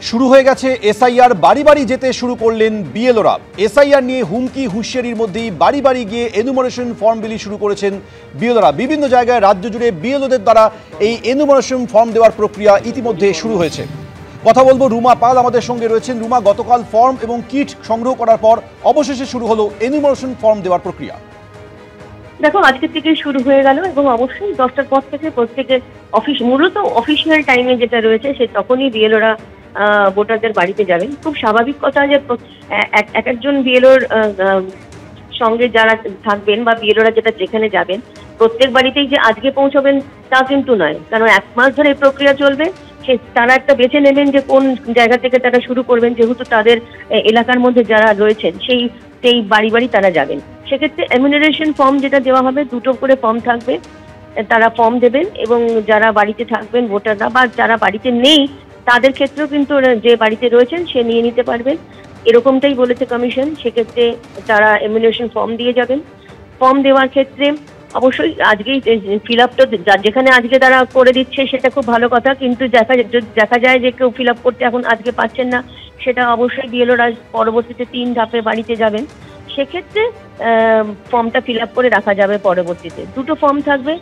শুরু হয়ে গেছে এসআইআর। বাড়ি বাড়ি যেতে শুরু করলেন বিএলওরা। এসআইআর নিয়ে হুমকি হুঁশিয়ারির মধ্যেই বাড়ি বাড়ি গিয়ে এনুমারেশন ফর্ম বিলি শুরু করেছেন বিএলওরা। বিভিন্ন জায়গায় রাজ্য জুড়ে বিএলওদের দ্বারা এই এনুমারেশন ফর্ম দেওয়ার প্রক্রিয়া ইতিমধ্যে শুরু হয়েছে। কথা বলবো রুমা পাল আমাদের সঙ্গে রয়েছেন। রুমা, গতকাল ফর্ম এবং কিট সংগ্রহ করার পর অবশেষে শুরু হলো এনুমারেশন ফর্ম দেওয়ার প্রক্রিয়া। দেখো, আজকে থেকে শুরু হয়ে গেল এবং অবশ্যই 10টার পর থেকে প্রত্যেকের মূলত অফিসিয়াল টাইমে যেটা রয়েছে সে তখনই বিএলওরা ভোটারদের বাড়িতে যাবেন। খুব স্বাভাবিক কথা যে এক একজন বিএলওর সঙ্গে যারা থাকবেন বা বিএলওরা যেখানে যাবেন প্রত্যেক বাড়িতেই যে আজকে পৌঁছবেন তা কিন্তু নয়, কারণ 1 মাস ধরে এই প্রক্রিয়া চলবে। তারা একটা বেছে নেবেন যে কোন জায়গা থেকে তারা শুরু করবেন, যেহেতু তাদের এলাকার মধ্যে যারা রয়েছেন সেই বাড়ি বাড়ি তারা যাবেন। সেক্ষেত্রে এনুমারেশন ফর্ম যেটা দেওয়া হবে, 2টো করে ফর্ম থাকবে, তারা ফর্ম দেবেন এবং যারা বাড়িতে থাকবেন ভোটাররা বা যারা বাড়িতে নেই তাদের ক্ষেত্রেও কিন্তু যে বাড়িতে রয়েছেন সে নিয়ে নিতে পারবেন, এরকমটাই বলেছে কমিশন। সেক্ষেত্রে তারা এনুমারেশন ফর্ম দিয়ে যাবেন। ফর্ম দেওয়ার ক্ষেত্রে অবশ্যই আজকেই ফিল আপটা যেখানে আজকে তারা করে দিচ্ছে সেটা খুব ভালো কথা, কিন্তু দেখা যায় যে কেউ ফিল আপ করতে এখন আজকে পাচ্ছেন না, সেটা অবশ্যই বিএলওরা পরবর্তীতে 3 ধাপে বাড়িতে যাবেন। সেক্ষেত্রে ফর্মটা ফিল আপ করে রাখা যাবে পরবর্তীতে। 2টো ফর্ম থাকবে,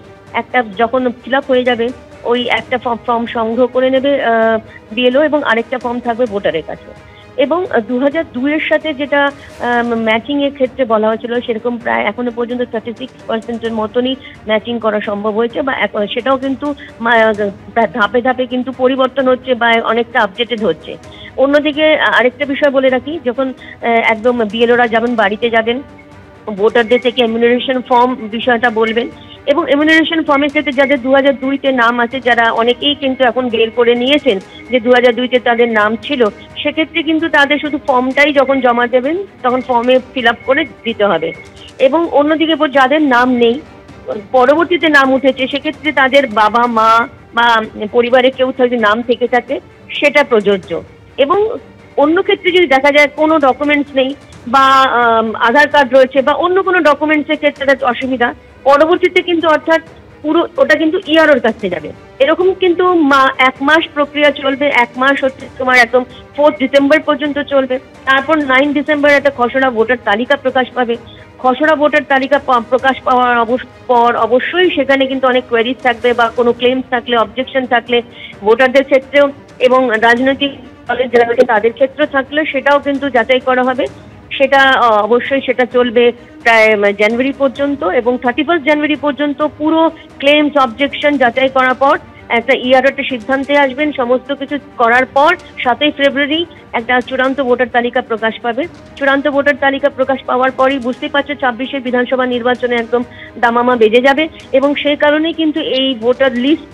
একটা যখন ফিল আপ হয়ে যাবে ওই একটা ফর্ম সংগ্রহ করে নেবে বিএলও এবং আরেকটা ফর্ম থাকবে ভোটারের কাছে। এবং 2002-এর সাথে যেটা ম্যাচিং এর ক্ষেত্রে বলা হয়েছিল সেরকম প্রায় এখনো পর্যন্ত 36%-এর মতনই ম্যাচিং করা সম্ভব হয়েছে, বা সেটাও কিন্তু ধাপে ধাপে কিন্তু পরিবর্তন হচ্ছে বা অনেকটা আপডেটেড হচ্ছে। অন্যদিকে আরেকটা বিষয় বলে রাখি, যখন একদম বিএলওরা যাবেন বাড়িতে যাবেন ভোটারদের থেকে এনুমারেশন ফর্ম বিষয়টা বলবেন এবং এনুমারেশন ফর্মের ক্ষেত্রে যাদের 2002-তে নাম আছে, যারা অনেকেই কিন্তু এখন বের করে নিয়েছেন যে 2002-তে তাদের নাম ছিল, সেক্ষেত্রে কিন্তু তাদের শুধু ফর্মটাই যখন জমা দেবেন তখন ফর্মে ফিল আপ করে দিতে হবে। এবং অন্যদিকে যাদের নাম নেই, পরবর্তীতে নাম উঠেছে, সেক্ষেত্রে তাদের বাবা মা বা পরিবারে কেউ যদি নাম থেকে থাকে সেটা প্রযোজ্য। এবং অন্য ক্ষেত্রে যদি দেখা যায় কোনো ডকুমেন্টস নেই বা আধার কার্ড রয়েছে বা অন্য কোনো ডকুমেন্টসের ক্ষেত্রে অসুবিধা, পরবর্তীতে কিন্তু অর্থাৎ পুরো ওটা কিন্তু ইআরওর কাছে যাবে। এরকম কিন্তু 1 মাস প্রক্রিয়া চলবে। 1 মাস হচ্ছে তোমার একদম 4 ডিসেম্বর পর্যন্ত চলবে। তারপর 9 ডিসেম্বর একটা খসড়া ভোটার তালিকা প্রকাশ পাবে। খসড়া ভোটার তালিকা প্রকাশ পাওয়ার পর অবশ্যই সেখানে কিন্তু অনেক কোয়েরিজ থাকবে বা কোনো ক্লেমস থাকলে, অবজেকশন থাকলে ভোটারদের ক্ষেত্রেও এবং রাজনৈতিক দলের যারা রয়েছে তাদের ক্ষেত্রে থাকলে সেটাও কিন্তু যাচাই করা হবে। সেটা অবশ্যই সেটা চলবে প্রায় জানুয়ারি পর্যন্ত এবং 31 জানুয়ারি পর্যন্ত পুরো ক্লেমস অবজেকশন যাচাই করার পর একটা ইআরওতে সিদ্ধান্তে আসবেন। সমস্ত কিছু করার পর 7ই ফেব্রুয়ারি একটা চূড়ান্ত ভোটার তালিকা প্রকাশ পাবে। চূড়ান্ত ভোটার তালিকা প্রকাশ পাওয়ার পরই বুঝতেই পারছো 26-এর বিধানসভা নির্বাচনে একদম দামামা বেজে যাবে এবং সেই কারণেই কিন্তু এই ভোটার লিস্ট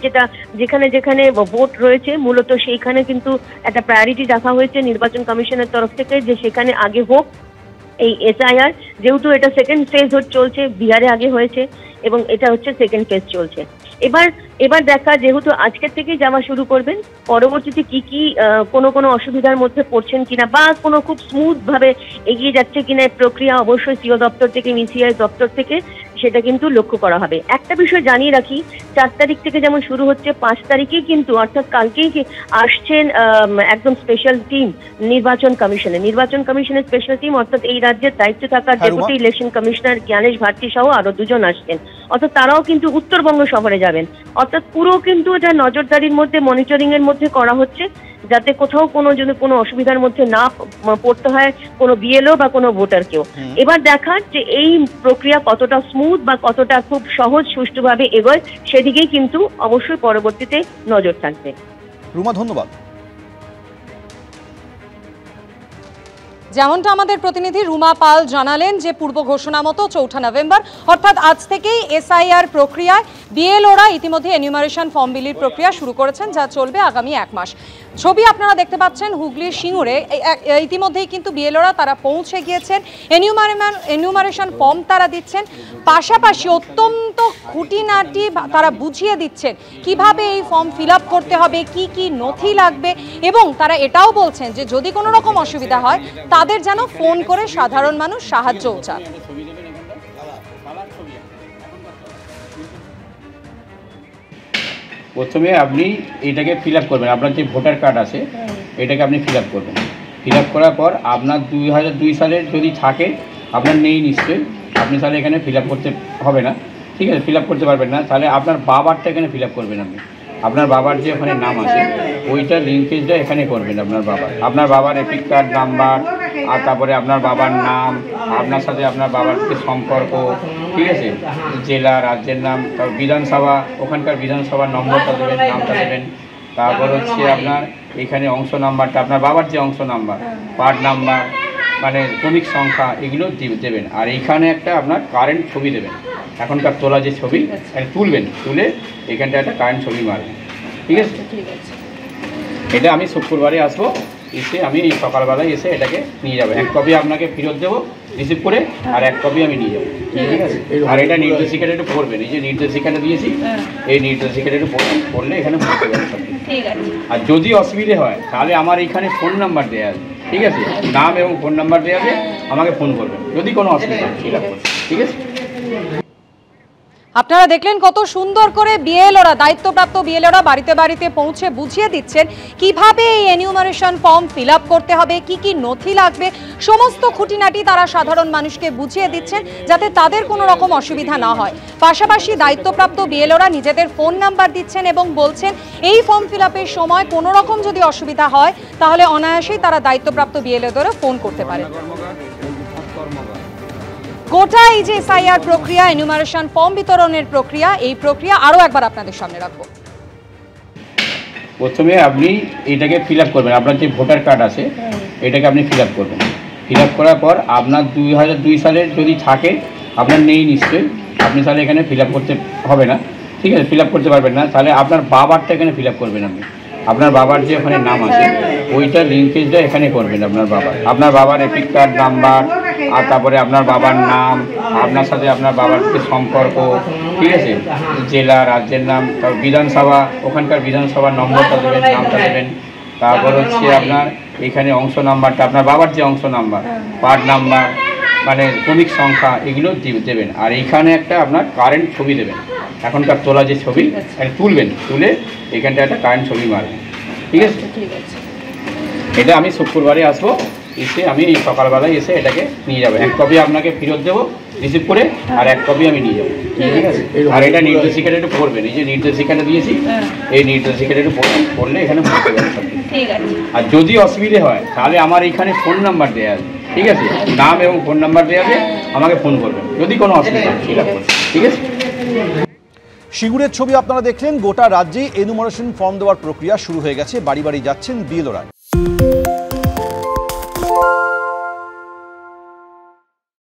যেখানে যেখানে ভোট রয়েছে মূলত সেইখানে কিন্তু একটা প্রায়োরিটি রাখা হয়েছে নির্বাচন কমিশনের তরফ থেকে যে সেখানে আগে হোক এই এসআইআর। যেহেতু এটা সেকেন্ড ফেজ চলছে, বিহারে আগে হয়েছে এবং এটা হচ্ছে সেকেন্ড ফেজ চলছে। এবার দেখা, যেহেতু আজকের থেকেই যাওয়া শুরু করবেন, পরবর্তীতে কি কোনো অসুবিধার মধ্যে পড়ছেন কিনা বা কোনো খুব স্মুথ ভাবে এগিয়ে যাচ্ছে কিনা এই প্রক্রিয়া অবশ্যই সিও দপ্তর থেকে, ইসিআই দপ্তর থেকে সেটা কিন্তু লক্ষ্য করা হবে। একটা বিষয় জানিয়ে রাখি, 4 তারিখ থেকে যেমন শুরু হচ্ছে, 5 তারিখেই কিন্তু অর্থাৎ কালকেই আসছেন একদম স্পেশাল টিম নির্বাচন কমিশনের স্পেশাল টিম, অর্থাৎ এই রাজ্যের দায়িত্বে থাকা deputy election commissioner Gyanesh Bharti সহ আরো 2 জন আসছেন। অর্থাৎ তারাও কিন্তু উত্তরবঙ্গ সফরে যাবেন। অর্থাৎ পুরো কিন্তু এটা নজরদারির মধ্যে, মনিটরিং এর মধ্যে করা হচ্ছে যাতে কোথাও কোনো অসুবিধার মধ্যে না পড়তে হয় কোনো বিএলও বা কোনো ভোটারকেও। এবার দেখার যে এই প্রক্রিয়া কতটা স্মুথ বা কতটা খুব সহজ সুষ্ঠুভাবে এগোয় সেদিকেই কিন্তু অবশ্যই পরবর্তীতে নজর থাকবে। রুমা, ধন্যবাদ। যেমনটা আমাদের প্রতিনিধি রুমা পাল জানালেন যে পূর্ব ঘোষণা মতো 4 নভেম্বর অর্থাৎ আজ থেকেই এসআইআর প্রক্রিয়ায় বিএলওরা ইতিমধ্যে এনুমারেশন ফর্ম বিলির প্রক্রিয়া শুরু করেছেন, যা চলবে আগামী 1 মাস। ছবি আপনারা দেখতে পাচ্ছেন হুগলির সিঙ্গুরে ইতিমধ্যেই কিন্তু বিএলওরা তারা পৌঁছে গিয়েছেন, এনুমারেশন ফর্ম তারা দিচ্ছেন, পাশাপাশি অত্যন্ত খুঁটিনাটি তারা বুঝিয়ে দিচ্ছেন কিভাবে এই ফর্ম ফিল আপ করতে হবে, কি কি নথি লাগবে এবং তারা এটাও বলছেন যে যদি কোনো রকম অসুবিধা হয় তাদের যেন ফোন করে সাধারণ মানুষ সাহায্যও চান। প্রথমে আপনি এটাকে ফিল আপ করবেন, আপনার যে ভোটার কার্ড আছে এটাকে আপনি ফিল আপ করবেন। ফিল আপ করার পর আপনার 2002 সালের যদি থাকে, আপনার নেই নিশ্চয়ই, আপনি তাহলে এখানে ফিল আপ করতে হবে না, ঠিক আছে, ফিল আপ করতে পারবেন না। তাহলে আপনার বাবারটা এখানে ফিল আপ করবেন আপনি, আপনার বাবার যে ওখানে নাম আছে ওইটা লিঙ্কেজটা এখানে করবেন আপনার বাবার এপিক কার্ড নাম্বার, আর তারপরে আপনার বাবার নাম, আপনার সাথে আপনার বাবার যে সম্পর্ক, ঠিক আছে, জেলা, রাজ্যের নাম, তারপর বিধানসভা, ওখানকার বিধানসভার নম্বরটা দেবেন, নামটা দেবেন। তারপর হচ্ছে আপনার এখানে অংশ নাম্বারটা, আপনার বাবার যে অংশ নাম্বার, পার্ট নাম্বার, মানে ক্রমিক সংখ্যা, এগুলো দেবেন। আর এইখানে একটা আপনার কারেন্ট ছবি দেবেন, এখনকার তোলা যে ছবি তুলবেন, তুলে এখানটা একটা কারেন্ট ছবি মারবেন, ঠিক আছে। এটা আমি শুক্রবারে আসবো, এসে আমি এই সকালবেলায় এসে এটাকে নিয়ে যাবো। এক কপি আপনাকে ফেরত দেবো রিসিভ করে, আর এক কপি আমি নিয়ে যাবো, ঠিক আছে। আর এটা নির্দেশিকাটা একটু পড়বেন, এই যে নির্দেশিকাটা দিয়েছি, এই নির্দেশিকাটা একটু পড়লে এখানে বুঝতে পারবেন সব কিছু। আর যদি অসুবিধে হয় তাহলে আমার এইখানে ফোন নাম্বার দেওয়া আছে, ঠিক আছে, নাম এবং ফোন নাম্বার দেওয়া আছে, আমাকে ফোন করবেন যদি কোনো অসুবিধা হয়, ঠিক আছে। আপনারা দেখলেন কত সুন্দর করে বিএলওরা, দায়িত্বপ্রাপ্ত বিএলওরা বাড়িতে বাড়িতে পৌঁছে বুঝিয়ে দিচ্ছেন কিভাবে এই এনিউমারেশন ফর্ম ফিল আপ করতে হবে, কি কি নথি লাগবে, সমস্ত খুঁটিনাটি তারা সাধারণ মানুষকে বুঝিয়ে দিচ্ছেন যাতে তাদের কোনো রকম অসুবিধা না হয়। পাশাপাশি দায়িত্বপ্রাপ্ত বিএলওরা নিজেদের ফোন নাম্বার দিচ্ছেন এবং বলছেন এই ফর্ম ফিল আপের সময় কোনো রকম যদি অসুবিধা হয় তাহলে অনায়াসেই তারা দায়িত্বপ্রাপ্ত বিএলওদের ফোন করতে পারে। গোটা এই যে এসআইআর প্রক্রিয়া, এনিউমারেশন ফর্ম বিতরণের প্রক্রিয়া, এই প্রক্রিয়া আরও একবার আপনাদের সামনে রাখবো। প্রথমে আপনি এটাকে ফিল আপ করবেন, আপনার যে ভোটার কার্ড আছে এটাকে আপনি ফিল আপ করবেন। ফিল আপ করার পর আপনার 2002 সালের যদি থাকে, আপনার নেই নিশ্চয়ই, আপনি তাহলে এখানে ফিল আপ করতে হবে না, ঠিক আছে, ফিল আপ করতে পারবেন না। তাহলে আপনার বাবারটা এখানে ফিল আপ করবেন আপনি, আপনার বাবার যে ওখানে নাম আছে ওইটা লিঙ্কেজটা এখানে করবেন আপনার বাবার এপিক কার্ড নাম্বার, আর তারপরে আপনার বাবার নাম, আপনার সাথে আপনার বাবার যে সম্পর্ক, ঠিক আছে, জেলা, রাজ্যের নাম, তারপর বিধানসভা, ওখানকার বিধানসভার নম্বরটা দেবেন, নামটা দেবেন। তারপর হচ্ছে আপনার এখানে অংশ নাম্বারটা, আপনার বাবার যে অংশ নাম্বার, পার্ট নাম্বার, মানে ক্রমিক সংখ্যা, এগুলো দেবেন। আর এইখানে একটা আপনার কারেন্ট ছবি দেবেন, এখনকার তোলা যে ছবি তুলবেন, তুলে এখানটা একটা কারেন্ট ছবি মারবেন, ঠিক আছে। এটা আমি শুক্রবারে আসবো, এসে আমি এই সকালবেলায় এসে এটাকে নিয়ে যাবো। এক কপি আপনাকে ফেরত দেবো রিসিভ করে, আর এক কপি আমি নিয়ে যাবো, ঠিক আছে। আর এটা নির্দেশিকাটা একটু পড়বেন, এই যে নির্দেশিকাটা দিয়েছি, এই নির্দেশিকাটা একটু পড়লে এখানে বুঝতে পারবেন সব কিছু। আর যদি অসুবিধে হয় তাহলে আমার এইখানে ফোন নাম্বার দেওয়া আছে, ঠিক আছে, নাম এবং ফোন নাম্বার দেওয়া আছে, আমাকে ফোন করবেন যদি কোনো অসুবিধা হয়, ঠিক আছে। সিঙ্গুরের ছবি আপনারা দেখলেন। গোটা রাজ্যে এনুমারেশন ফর্ম দেওয়ার প্রক্রিয়া শুরু হয়ে গেছে, বাড়ি বাড়ি যাচ্ছেন বিএলওরা।